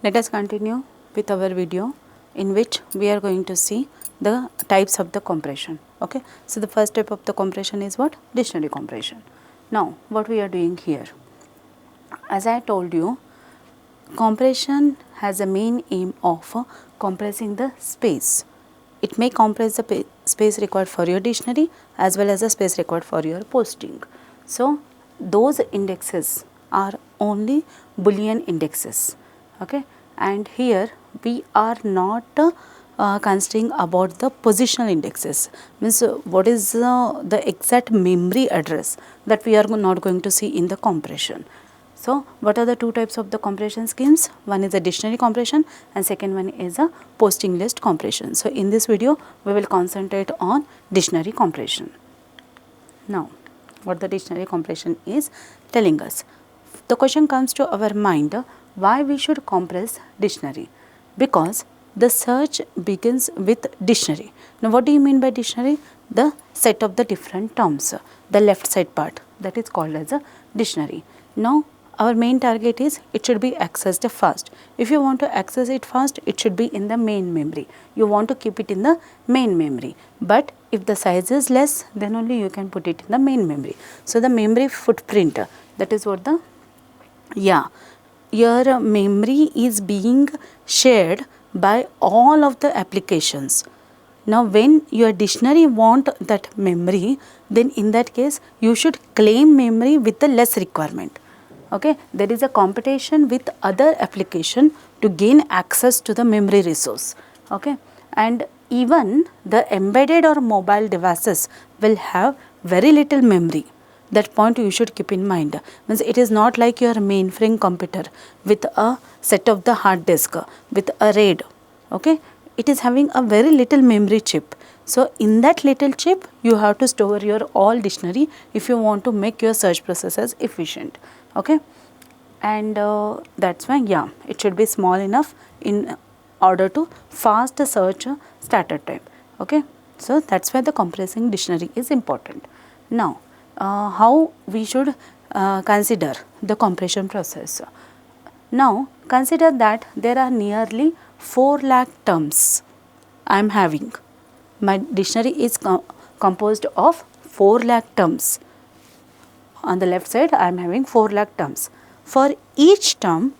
Let us continue with our video in which we are going to see the types of the compression. Okay. So, the first type of the compression is what? Dictionary compression. Now, what we are doing here? As I told you, compression has a main aim of compressing the space. It may compress the space required for your dictionary as well as the space required for your posting. So, those indexes are only Boolean indexes. Okay, and here we are not considering about the positional indexes, means what is the exact memory address that we are not going to see in the compression. So, what are the two types of the compression schemes? One is a dictionary compression and second one is a posting list compression. So, in this video we will concentrate on dictionary compression. Now, what the dictionary compression is telling us? The question comes to our mind, why we should compress dictionary? Because the search begins with dictionary. Now, what do you mean by dictionary? The set of the different terms, the left side part, that is called as a dictionary. Now, our main target is it should be accessed fast. If you want to access it fast, it should be in the main memory. You want to keep it in the main memory. But if the size is less, then only you can put it in the main memory. So, the memory footprint, that is what the, your memory is being shared by all of the applications. Now, when your dictionary want that memory, then in that case, you should claim memory with the less requirement. Okay, there is a competition with other application to gain access to the memory resource. Okay, and even the embedded or mobile devices will have very little memory. That point you should keep in mind. Means it is not like your mainframe computer with a set of the hard disk with a RAID. Okay, it is having a very little memory chip. So, in that little chip, you have to store your all dictionary if you want to make your search processes efficient. Okay, and that's why it should be small enough in order to fast search starter time. Okay, so that's why the compressing dictionary is important. Now, how we should consider the compression process? Now, consider that there are nearly 4 lakh terms I am having. My dictionary is composed of 4 lakh terms. On the left side, I am having 4 lakh terms. For each term,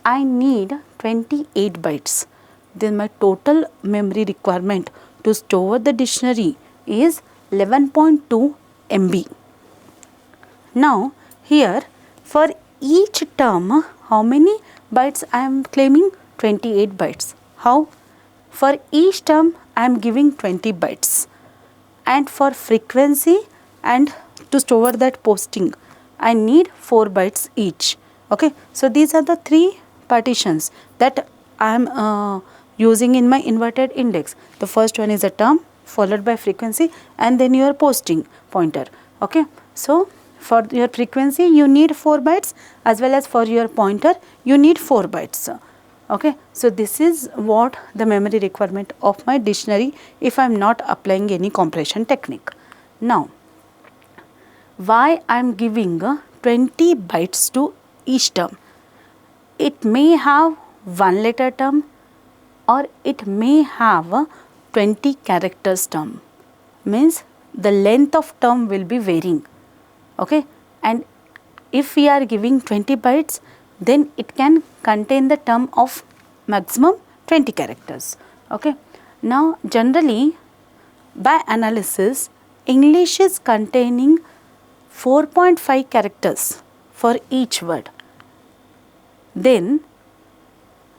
I need 28 bytes. Then my total memory requirement to store the dictionary is 11.2 MB. Now, here for each term, how many bytes I am claiming? 28 bytes. How? For each term, I am giving 20 bytes. And for frequency and to store that posting, I need 4 bytes each. Okay. So, these are the 3 partitions that I am using in my inverted index. The first one is a term followed by frequency and then your posting pointer. Okay. So, for your frequency you need 4 bytes as well as for your pointer you need 4 bytes. Okay. So, this is what the memory requirement of my dictionary if I am not applying any compression technique. Now, why I am giving 20 bytes to each term? It may have 1 letter term or it may have 20 characters term. Means the length of term will be varying. Okay, and if we are giving 20 bytes, then it can contain the term of maximum 20 characters. Okay. Now, generally by analysis, English is containing 4.5 characters for each word. Then,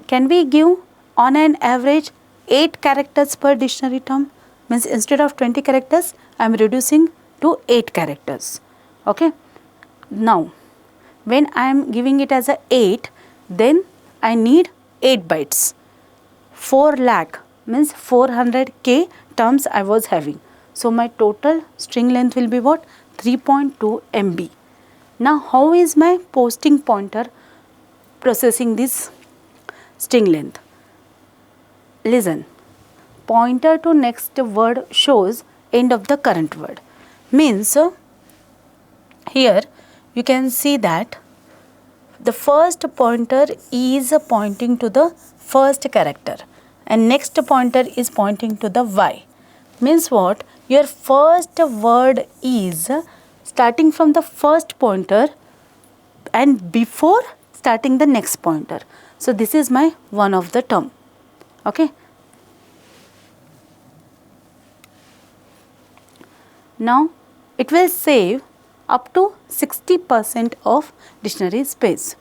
can we give on an average 8 characters per dictionary term? Means instead of 20 characters, I am reducing to 8 characters. Okay. Now, when I am giving it as a 8, then I need 8 bytes. 4 lakh means 400k terms I was having. So, my total string length will be what? 3.2 MB. Now, how is my posting pointer processing this string length? Listen, pointer to next word shows end of the current word. Means, here you can see that the first pointer is pointing to the first character and next pointer is pointing to the Y. Means what? Your first word is starting from the first pointer and before starting the next pointer. So this is my one of the term. Okay. Now it will save up to 60% of dictionary space.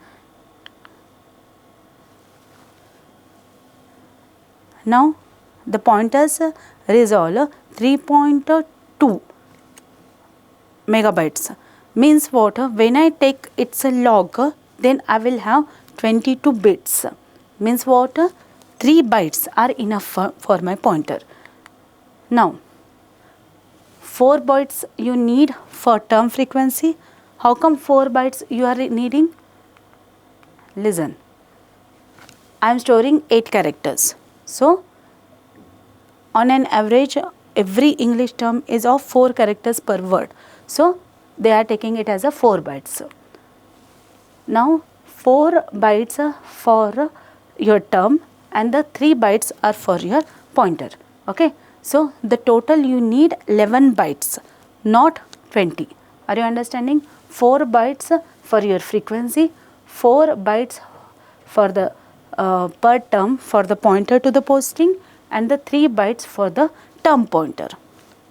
Now the pointers resolve 3.2 megabytes. Means what? When I take its log, then I will have 22 bits. Means what? 3 bytes are enough for my pointer. Now 4 bytes you need for term frequency. How come 4 bytes you are needing? Listen, I am storing 8 characters. So on an average, every English term is of 4 characters per word. So they are taking it as a 4 bytes. Now 4 bytes for your term and the 3 bytes are for your pointer. Okay. So the total you need 11 bytes, not 20. Are you understanding? 4 bytes for your frequency, 4 bytes for the per term for the pointer to the posting, and the 3 bytes for the term pointer.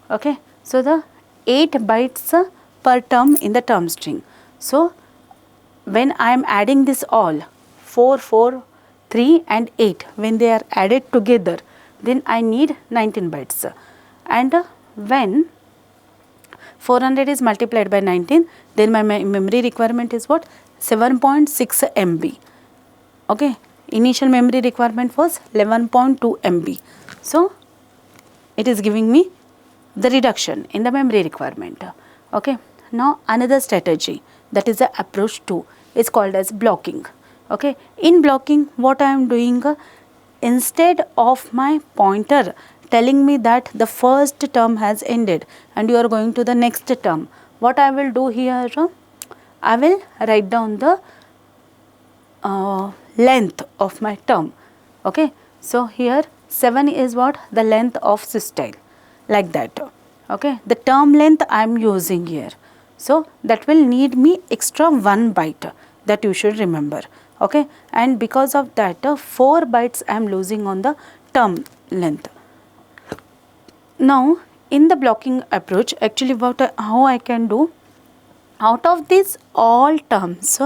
Okay. So the 8 bytes per term in the term string. So when I am adding this all 4, 4, 3 and 8, when they are added together, then I need 19 bytes. And when 400 is multiplied by 19, then my memory requirement is what? 7.6 MB. Okay. Initial memory requirement was 11.2 MB. So it is giving me the reduction in the memory requirement. Okay. Now another strategy, that is the approach 2, is called as blocking. Okay. In blocking, what I am doing, instead of my pointer telling me that the first term has ended and you are going to the next term, what I will do here, I will write down the length of my term. Okay. So here 7 is what? The length of systole, like that. Okay. The term length I am using here. So that will need me extra 1 byte, that you should remember. Okay. And because of that 4 bytes I am losing on the term length. Now in the blocking approach, actually how I can do, out of these all terms,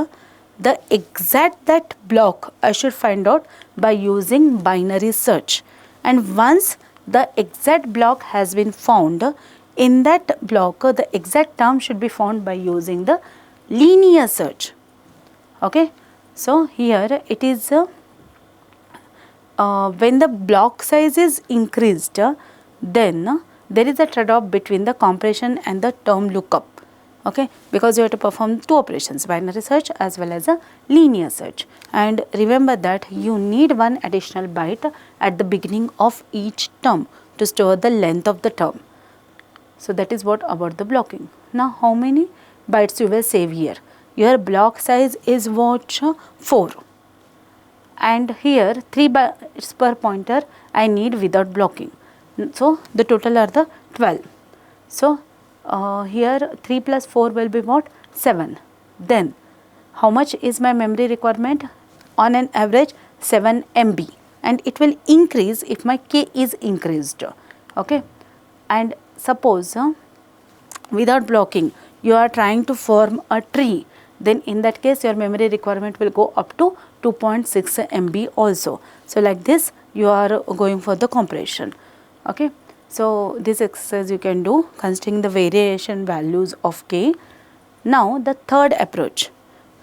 the exact that block I should find out by using binary search. And once the exact block has been found, in that block the exact term should be found by using the linear search. Okay. So here it is when the block size is increased, then there is a trade-off between the compression and the term lookup. Okay, because you have to perform 2 operations, binary search as well as a linear search. And remember that you need 1 additional byte at the beginning of each term to store the length of the term. So that is what about the blocking. Now how many bytes you will save here? Your block size is what? 4. And here 3 bytes per pointer I need without blocking. So the total are the 12. So here 3 plus 4 will be what? 7. Then how much is my memory requirement? On an average 7 MB, and it will increase if my K is increased. Okay. And suppose without blocking you are trying to form a tree, then in that case your memory requirement will go up to 2.6 MB also. So like this you are going for the compression. Okay. So this exercise you can do considering the variation values of K. Now the third approach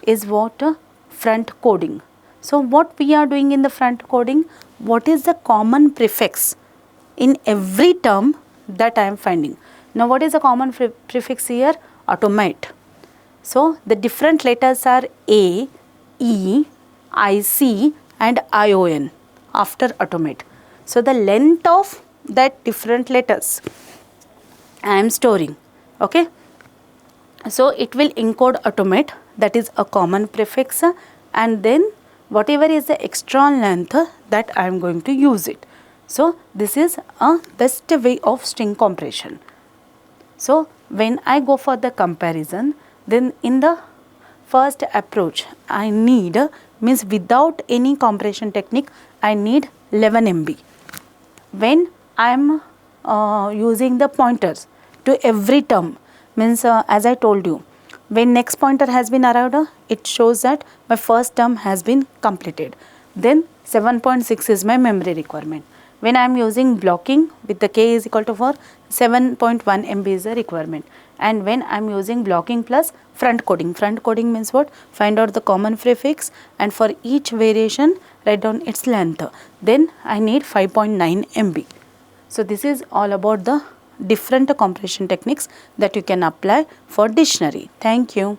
is what? Front coding. So what we are doing in the front coding, what is the common prefix in every term that I am finding. Now what is the common prefix here? Automate. So the different letters are A, E, IC and ION after automate. So the length of that different letters I am storing. Okay. So it will encode automate that is a common prefix, and then whatever is the extra length that I am going to use it. So this is a best way of string compression. So when I go for the comparison, then in the first approach I need, means without any compression technique, I need 11 MB. When I am using the pointers to every term, means as I told you, when next pointer has been arrived, it shows that my first term has been completed. Then 7.6 is my memory requirement. When I am using blocking with the k is equal to 4, 7.1 MB is the requirement. And when I am using blocking plus front coding means what? Find out the common prefix and for each variation write down its length. Then I need 5.9 MB. So this is all about the different compression techniques that you can apply for dictionary. Thank you.